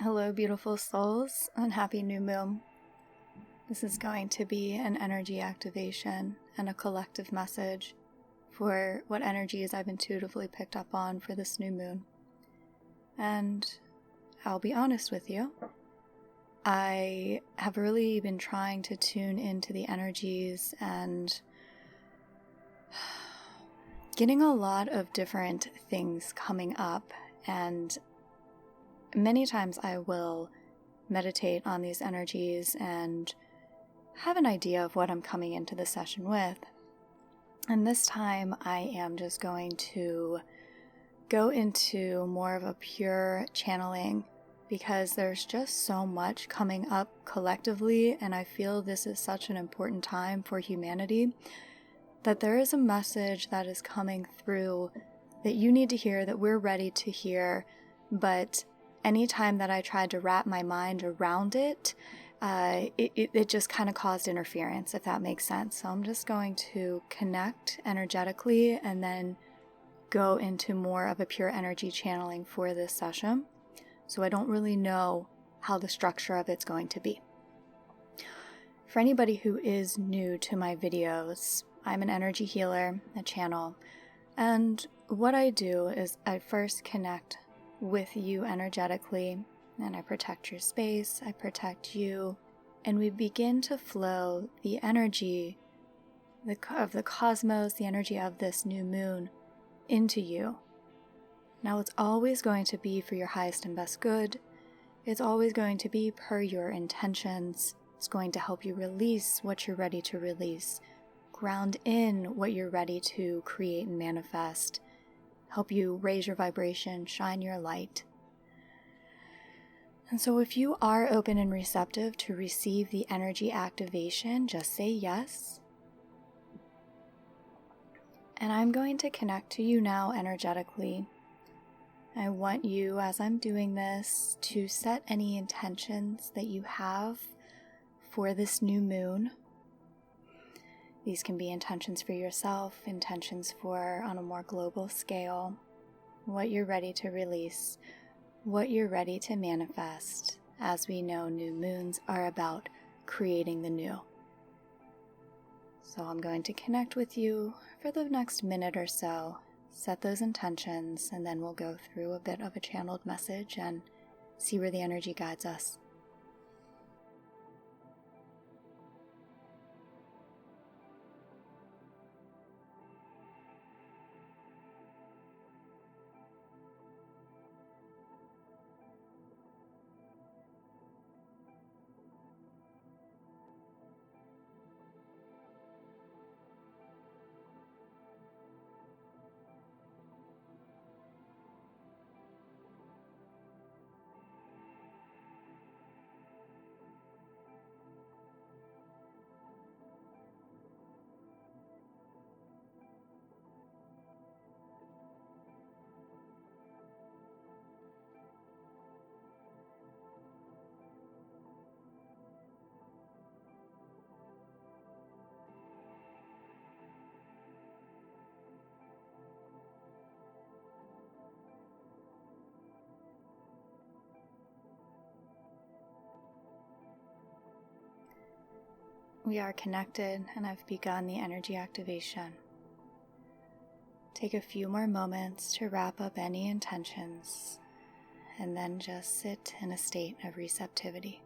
Hello, beautiful souls, and happy new moon. This is going to be an energy activation and a collective message for what energies I've intuitively picked up on for this new moon. And I'll be honest with you, I have really been trying to tune into the energies and getting a lot of different things coming up, and many times I will meditate on these energies and have an idea of what I'm coming into the session with. And this time I am just going to go into more of a pure channeling because there's just so much coming up collectively, and I feel this is such an important time for humanity that there is a message that is coming through that you need to hear, that we're ready to hear, but anytime that I tried to wrap my mind around it, it just kind of caused interference, if that makes sense. So I'm just going to connect energetically and then go into more of a pure energy channeling for this session. So I don't really know how the structure of it's going to be. For anybody who is new to my videos, I'm an energy healer, a channel, and what I do is I first connect with you energetically, and I protect your space, I protect you, and we begin to flow the energy of the cosmos, the energy of this new moon into you. Now it's always going to be for your highest and best good. It's always going to be per your intentions. It's going to help you release what you're ready to release, ground in what you're ready to create and manifest, help you raise your vibration, shine your light. And so if you are open and receptive to receive the energy activation, just say yes. And I'm going to connect to you now energetically. I want you, as I'm doing this, to set any intentions that you have for this new moon. These can be intentions for yourself, intentions for on a more global scale, what you're ready to release, what you're ready to manifest. As we know, new moons are about creating the new. So I'm going to connect with you for the next minute or so, set those intentions, and then we'll go through a bit of a channeled message and see where the energy guides us. We are connected, and I've begun the energy activation. Take a few more moments to wrap up any intentions, and then just sit in a state of receptivity.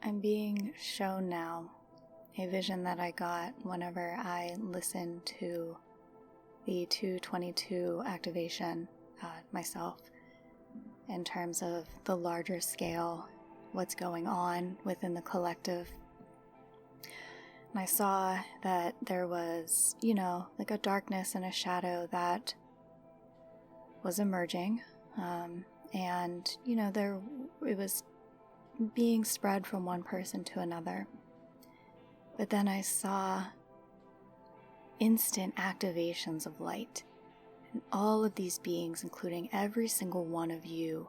I'm being shown now a vision that I got whenever I listened to the 222 activation myself, in terms of the larger scale what's going on within the collective. And I saw that there was, like a darkness and a shadow that was emerging. And, it was being spread from one person to another. But then I saw instant activations of light. And all of these beings, including every single one of you,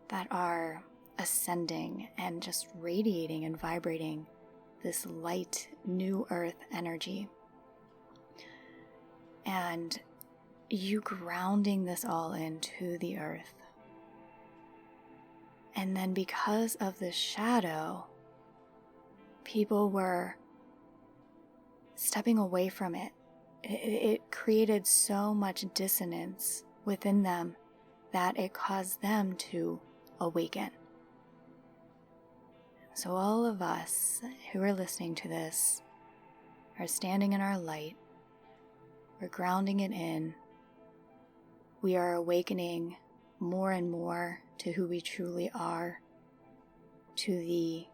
that are ascending and just radiating and vibrating this light, new earth energy. And you grounding this all into the earth. And then because of the shadow, people were stepping away from it. It created so much dissonance within them that it caused them to awaken. So all of us who are listening to this are standing in our light. We're grounding it in. We are awakening more and more to who we truly are, to the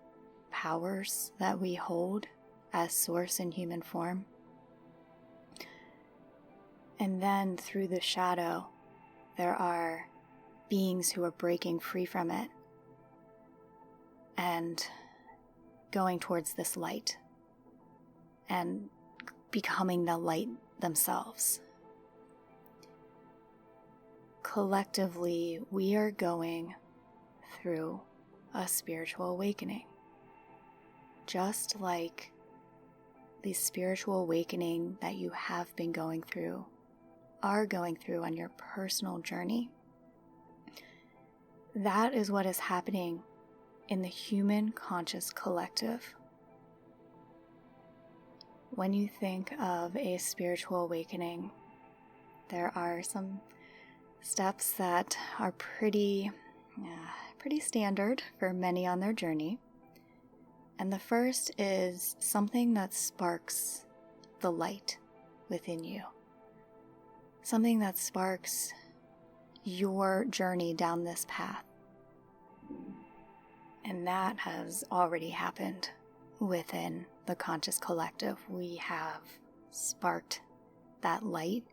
powers that we hold as source in human form. And then through the shadow, there are beings who are breaking free from it and going towards this light and becoming the light themselves. Collectively, we are going through a spiritual awakening, just like the spiritual awakening that you have been going through, are going through on your personal journey. That is what is happening in the human conscious collective. When you think of a spiritual awakening, there are some steps that are pretty standard for many on their journey. And the first is something that sparks the light within you. Something that sparks your journey down this path. And that has already happened within the conscious collective. We have sparked that light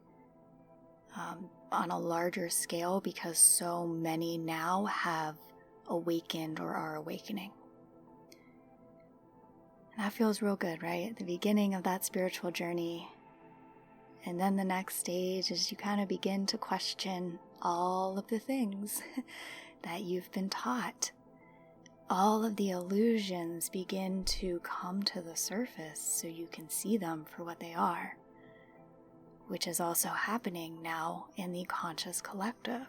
on a larger scale because so many now have awakened or are awakening. And that feels real good, right? At the beginning of that spiritual journey. And then the next stage is you kind of begin to question all of the things that you've been taught. All of the illusions begin to come to the surface so you can see them for what they are, which is also happening now in the conscious collective.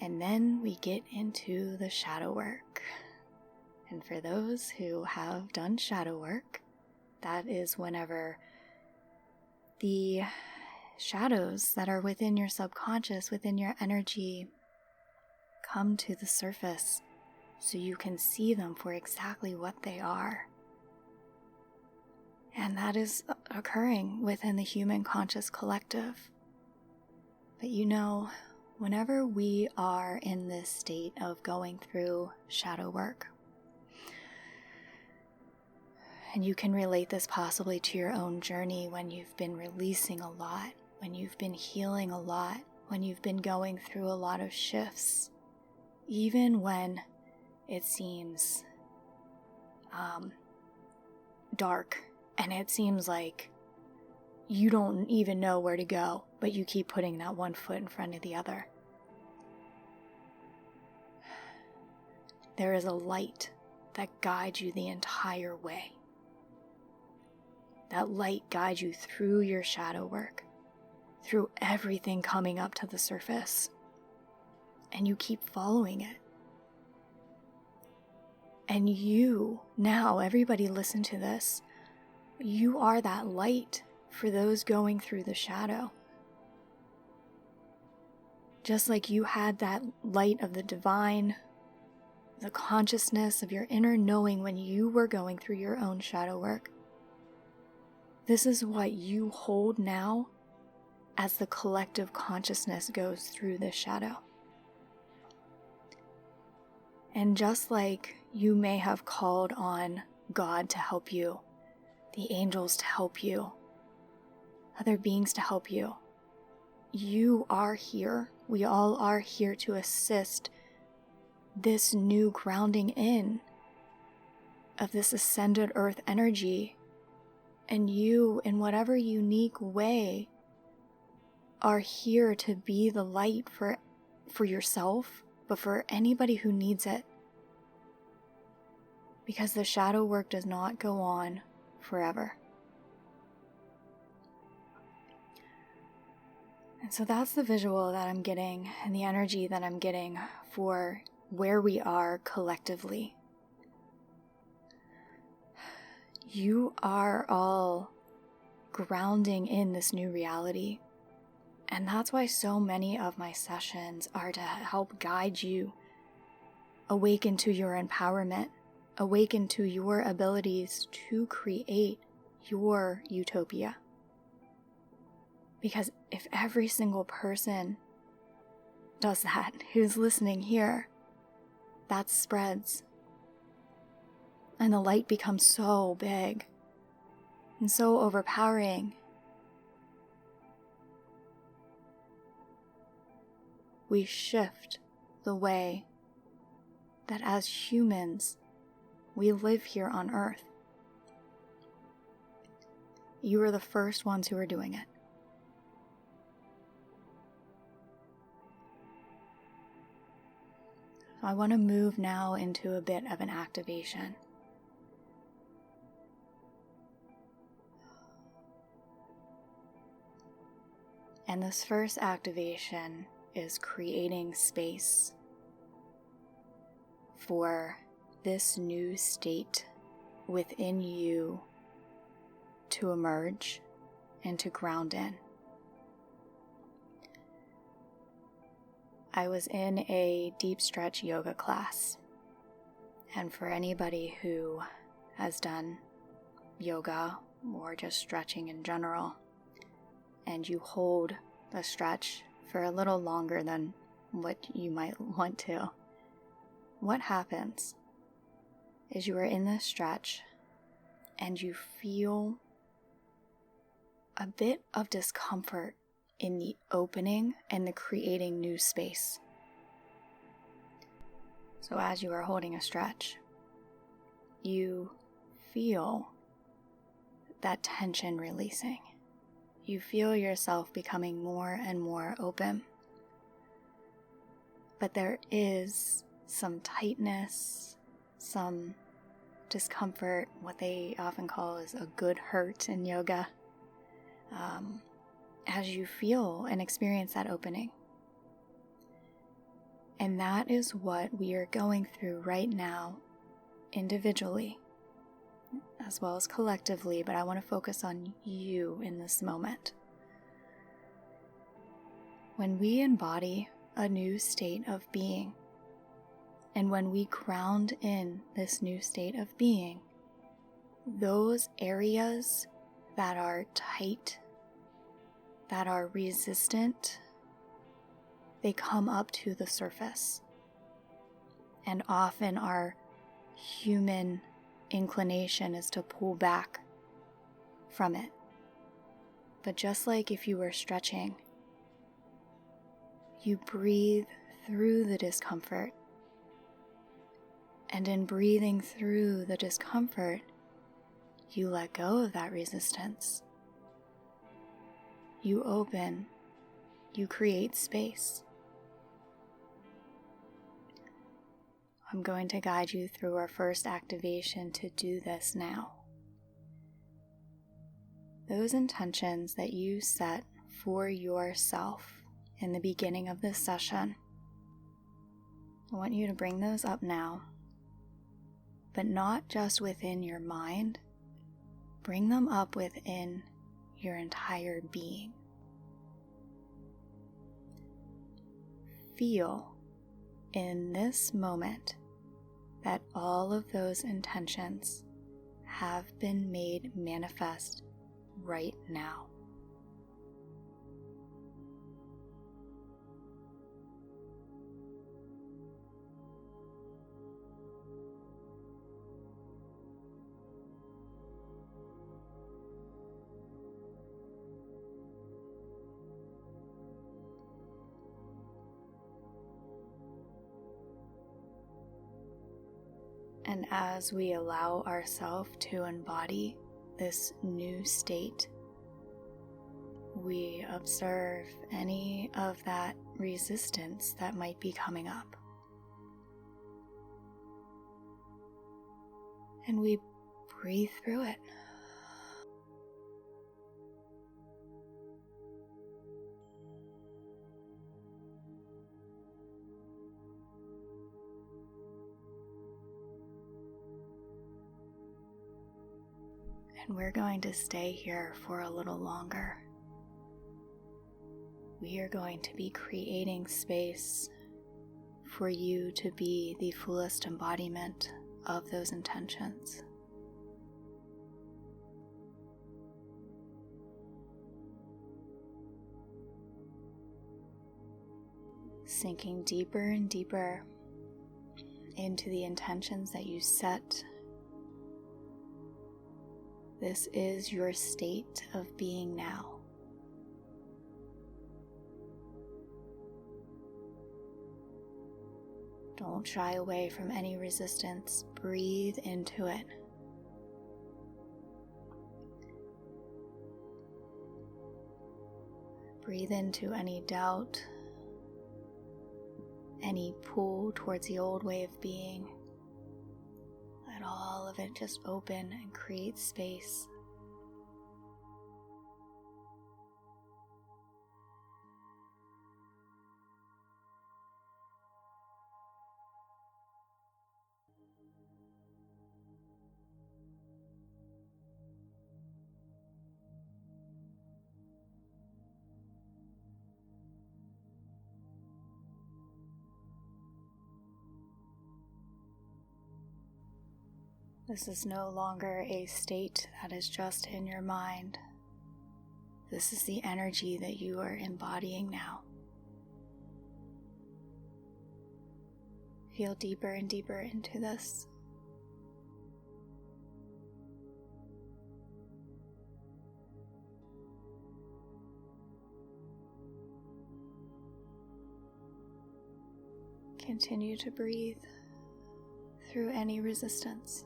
And then we get into the shadow work. And for those who have done shadow work, that is whenever the shadows that are within your subconscious, within your energy, come to the surface so you can see them for exactly what they are. And that is occurring within the human conscious collective. But whenever we are in this state of going through shadow work, and you can relate this possibly to your own journey when you've been releasing a lot, when you've been healing a lot, when you've been going through a lot of shifts, even when it seems dark and it seems like you don't even know where to go, but you keep putting that one foot in front of the other. There is a light that guides you the entire way. That light guides you through your shadow work, through everything coming up to the surface, and you keep following it. And you, now, everybody listen to this, you are that light for those going through the shadow. Just like you had that light of the divine, the consciousness of your inner knowing when you were going through your own shadow work. This is what you hold now as the collective consciousness goes through this shadow. And just like you may have called on God to help you, the angels to help you, other beings to help you, you are here. We all are here to assist this new grounding in of this ascended earth energy. And you, in whatever unique way, are here to be the light for yourself, but for anybody who needs it. Because the shadow work does not go on forever. And so that's the visual that I'm getting and the energy that I'm getting for where we are collectively. You are all grounding in this new reality. And that's why so many of my sessions are to help guide you awaken to your empowerment, awaken to your abilities to create your utopia. Because if every single person does that, who's listening here, that spreads. And the light becomes so big and so overpowering. We shift the way that as humans we live here on Earth. You are the first ones who are doing it. I want to move now into a bit of an activation. And this first activation is creating space for this new state within you to emerge and to ground in. I was in a deep stretch yoga class, and for anybody who has done yoga or just stretching in general, and you hold the stretch for a little longer than what you might want to, what happens is you are in this stretch and you feel a bit of discomfort in the opening and the creating new space. So as you are holding a stretch, you feel that tension releasing. You feel yourself becoming more and more open. But there is some tightness, some discomfort, what they often call is a good hurt in yoga, as you feel and experience that opening. And that is what we are going through right now, individually, as well as collectively, but I want to focus on you in this moment. When we embody a new state of being, and when we ground in this new state of being, those areas that are tight, that are resistant, they come up to the surface. And often our human inclination is to pull back from it. But just like if you were stretching, you breathe through the discomfort. And in breathing through the discomfort, you let go of that resistance. You open, you create space. I'm going to guide you through our first activation to do this now. Those intentions that you set for yourself in the beginning of this session, I want you to bring those up now, but not just within your mind. Bring them up within your entire being. Feel in this moment that all of those intentions have been made manifest right now. And as we allow ourselves to embody this new state, we observe any of that resistance that might be coming up. And we breathe through it. And we're going to stay here for a little longer. We are going to be creating space for you to be the fullest embodiment of those intentions. Sinking deeper and deeper into the intentions that you set. This is your state of being now. Don't shy away from any resistance. Breathe into it. Breathe into any doubt, any pull towards the old way of being. Let all of it just open and create space. This is no longer a state that is just in your mind. This is the energy that you are embodying now. Feel deeper and deeper into this. Continue to breathe through any resistance.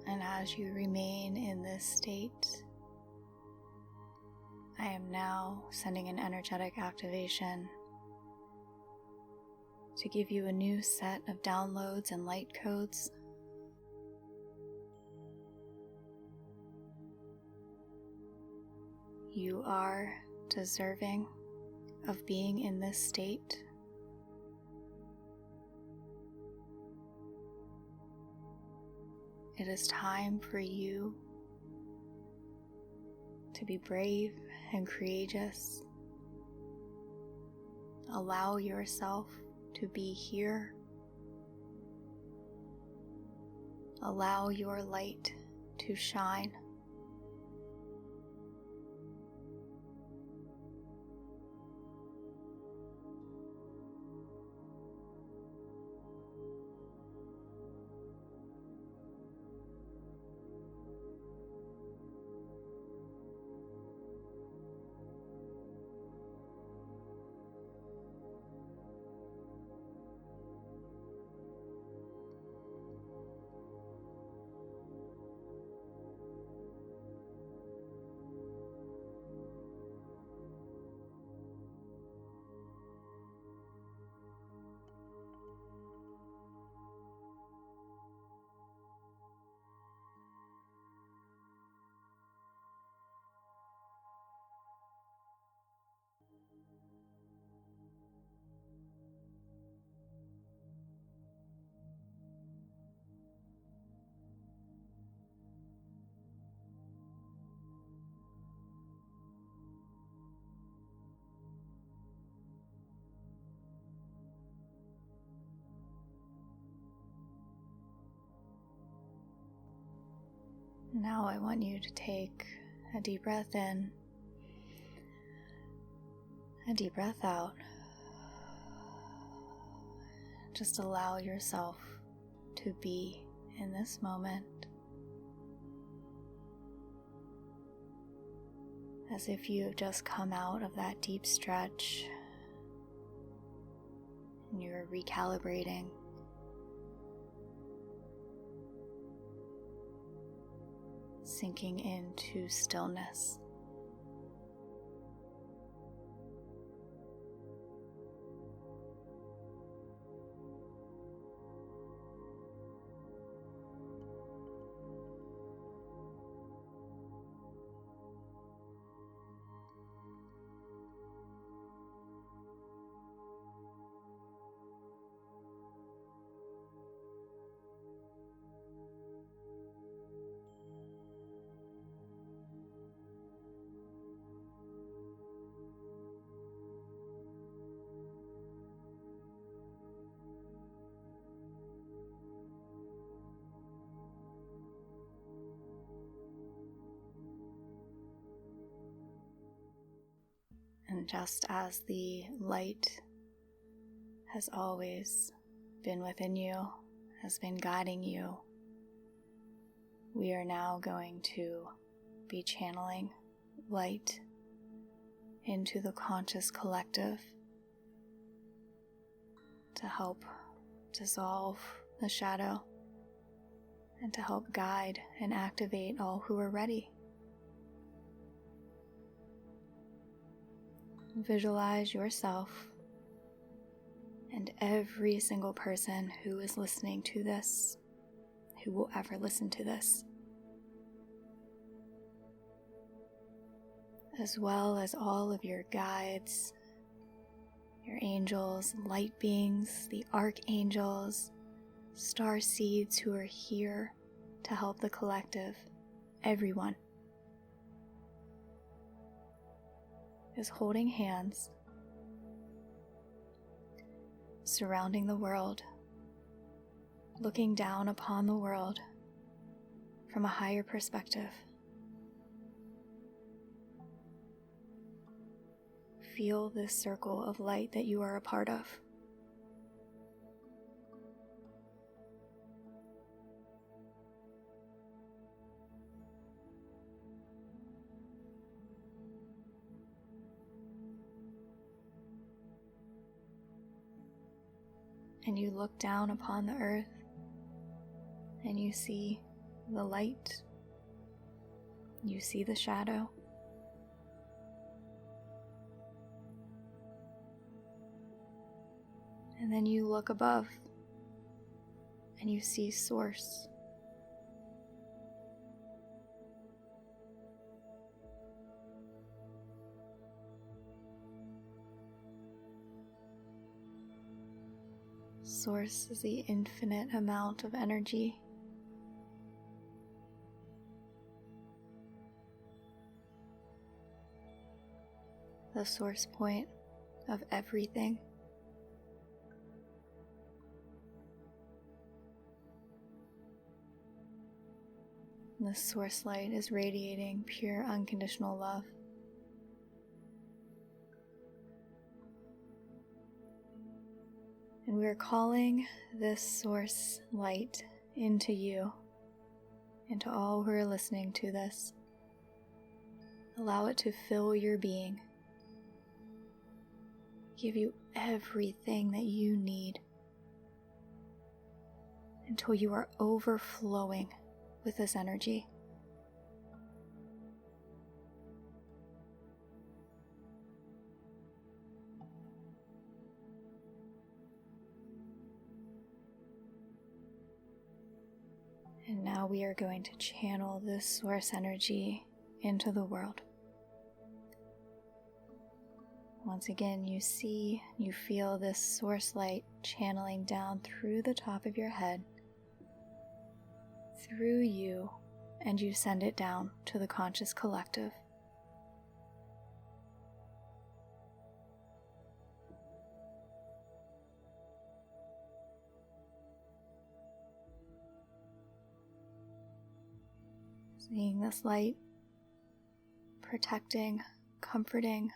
And as you remain in this state, I am now sending an energetic activation to give you a new set of downloads and light codes. You are deserving of being in this state. It is time for you to be brave and courageous. Allow yourself to be here. Allow your light to shine. Now I want you to take a deep breath in A deep breath out. Just allow yourself to be in this moment as if you have just come out of that deep stretch and you're recalibrating. Sinking into stillness. And just as the light has always been within you, has been guiding you, we are now going to be channeling light into the conscious collective to help dissolve the shadow and to help guide and activate all who are ready. Visualize yourself and every single person who is listening to this, who will ever listen to this, as well as all of your guides, your angels, light beings, the archangels, star seeds who are here to help the collective. Everyone is holding hands, surrounding the world, looking down upon the world from a higher perspective. Feel this circle of light that you are a part of. And you look down upon the earth and you see the light, you see the shadow. And then you look above and you see Source. Source is the infinite amount of energy. The source point of everything. The source light is radiating pure unconditional love. And we are calling this source light into you, into all who are listening to this. Allow it to fill your being, give you everything that you need until you are overflowing with this energy. And now we are going to channel this source energy into the world. Once again, you see, you feel this source light channeling down through the top of your head, through you, and you send it down to the conscious collective. Seeing this light protecting, comforting,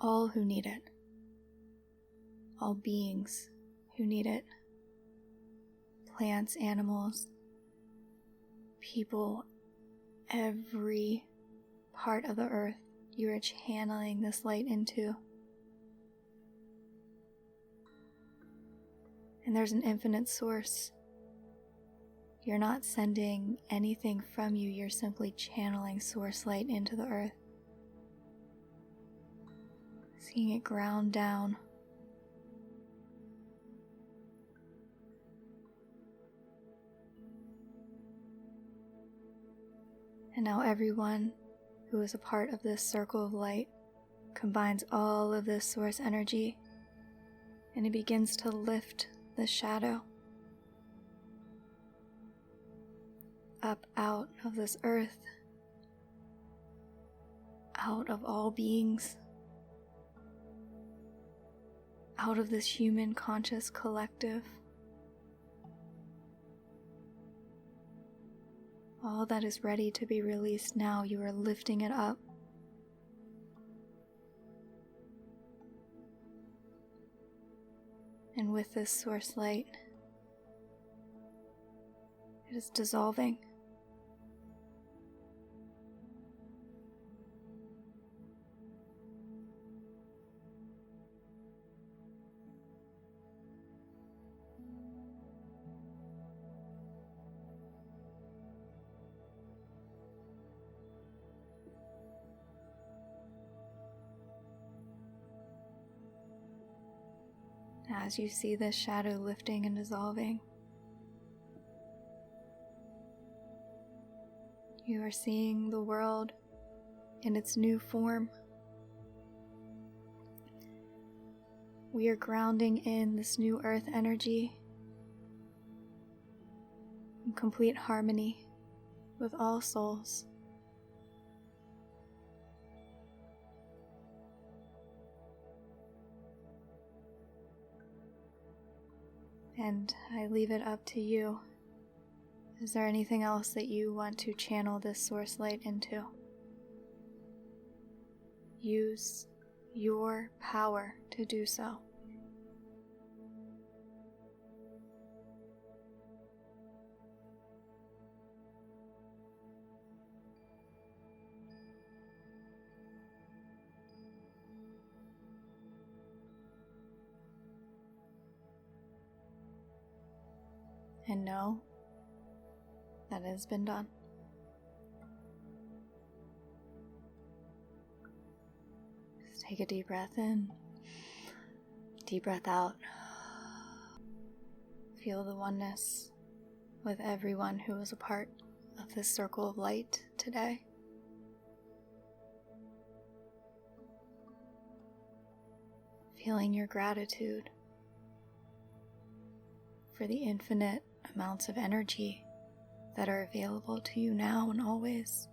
all who need it, all beings who need it, plants, animals, people, every part of the earth you are channeling this light into. And there's an infinite source. You're not sending anything from you, you're simply channeling source light into the earth. Seeing it ground down. And now everyone who is a part of this circle of light combines all of this source energy, and it begins to lift the shadow up out of this earth, out of all beings, out of this human conscious collective. All that is ready to be released now, you are lifting it up. And with this source light, it is dissolving. As you see this shadow lifting and dissolving, you are seeing the world in its new form. We are grounding in this new earth energy in complete harmony with all souls. And I leave it up to you. Is there anything else that you want to channel this source light into? Use your power to do so. And know that it has been done. Just take a deep breath in, deep breath out. Feel the oneness with everyone who is a part of this circle of light today. Feeling your gratitude for the infinite amounts of energy that are available to you now and always,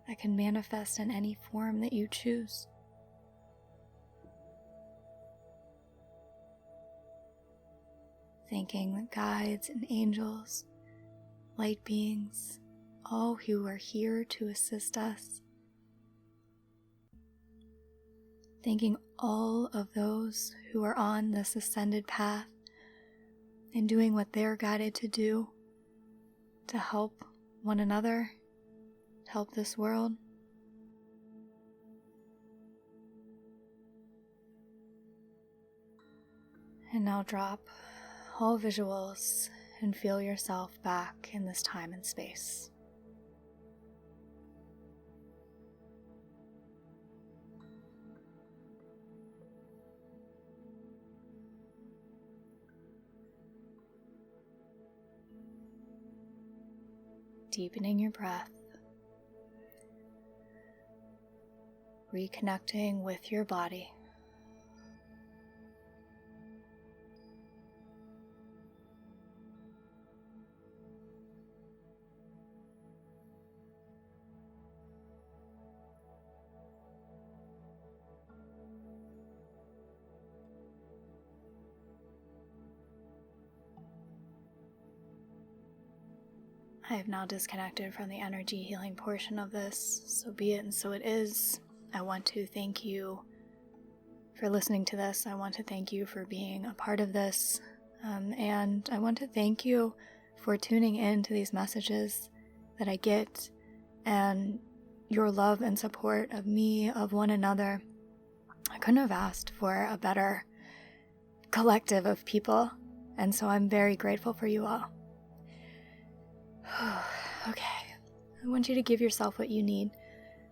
that can manifest in any form that you choose. Thanking the guides and angels, light beings, all who are here to assist us. Thanking all of those who are on this ascended path and doing what they're guided to do to help one another, to help this world. And now drop all visuals and feel yourself back in this time and space. Deepening your breath, reconnecting with your body. I have now disconnected from the energy healing portion of this, so be it and so it is. I want to thank you for listening to this. I want to thank you for being a part of this. And I want to thank you for tuning in to these messages that I get and your love and support of me, of one another. I couldn't have asked for a better collective of people, and so I'm very grateful for you all. Okay, I want you to give yourself what you need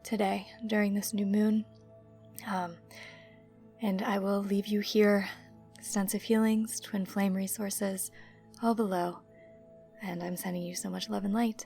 today during this new moon, and I will leave you here. Extensive healings, twin flame resources, all below, and I'm sending you so much love and light.